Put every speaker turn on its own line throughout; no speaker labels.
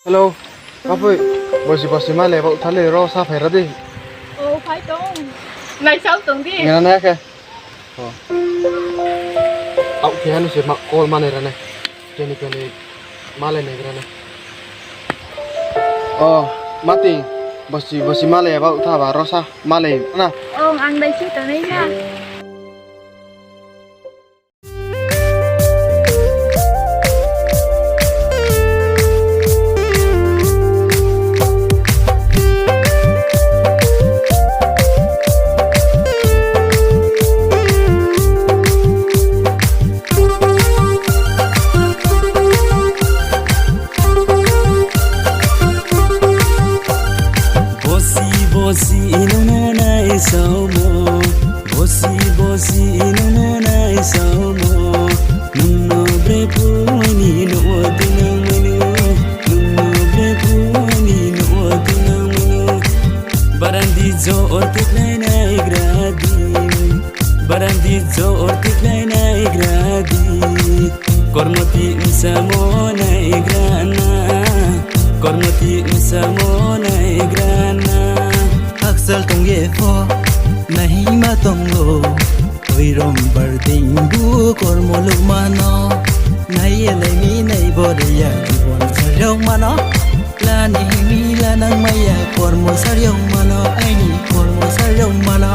Hello, cà phê. Bớt mai lẹ vào thale ro sa phải ra đi.
Ồ phải không? Này sao tưởng đi?
Nghe nè kìa. Ông kia nó sẽ mặc call mana ra này. Cái này male này ra này. Mati. Bớt mai lẹ vào thà vào ro sa male na.
Ăn đây chứ tao đấy nha.
Bosi no na sao mo bosi no na sao mo no brepu ni no dina menu no brepu ni no dina menu barandi jo ortik na igradi kormoti insamo na igrana
Aksal tong ye fo nahi ma tong lo oi rom bar ding bu kor mo lu ma no nai le mi nai bo de ya bon sa rong ma no la ni mi la nang ma ya kor mo sa rong ma no ai ni kor mo sa rong ma no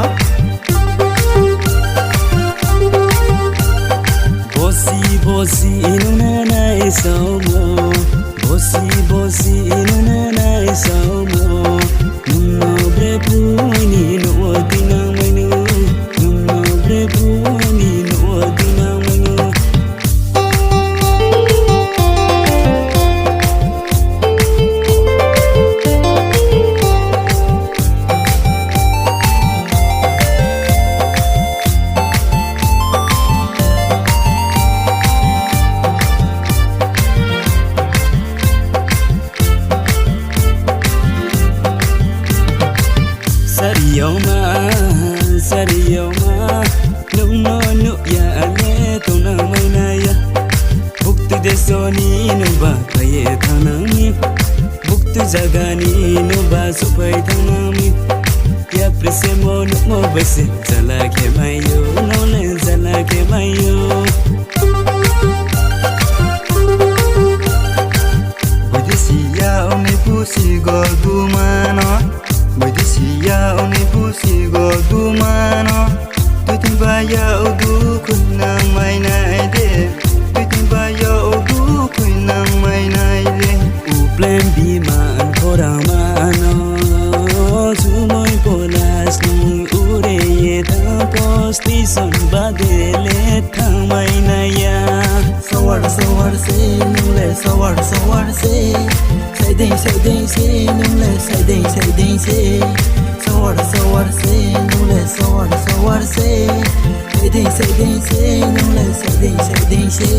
bosi no na sao mo bosi no na sao mo no brepu ni no dina menu no brepu ni no dina menu Sariyoma no ya ale to na mai na ya buktu de soni no ba kaye thanami buktu jagani no ba supai thanami ya presemo no mo bese jala ke mayo no le jala ke mayo
Budisiya oni pusi go du mano Budisiya oni pusi go du mano Tutin baya udu kunna mai nai de Tutin baya udu kunna mai nai de
u plan bi man khora mano sumoi polas ni ure ye ta posti son badele thamai na ya
Sawar se nule sawar se Sai dei se nule sai dei se Sawar se nule sawar se Sai dei se nule sai dei se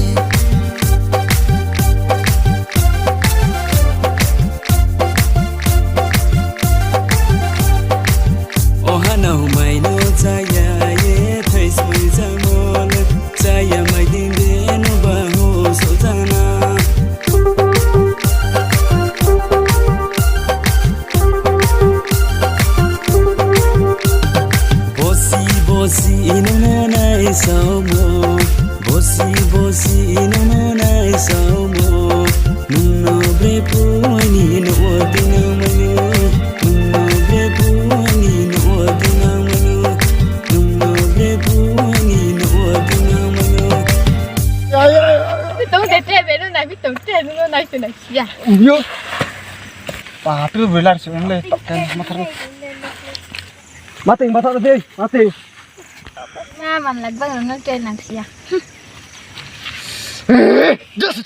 ohana mai no chaya ye thais mai jamol chaya mai din de no ba ho so jana bosi no na sao mo bosi no na sao mo no brepu ni no dina menu no brepu ni no dina menu no brepu ni no dina menu
Biết tưởng trẻ về lúc này biết tưởng trẻ lúc này từ này dạ.
Yo. Patu belar sung le takkan matar. Mati matar đi, mati.
Nha mình là vâng là nó trên làm gì à?
Just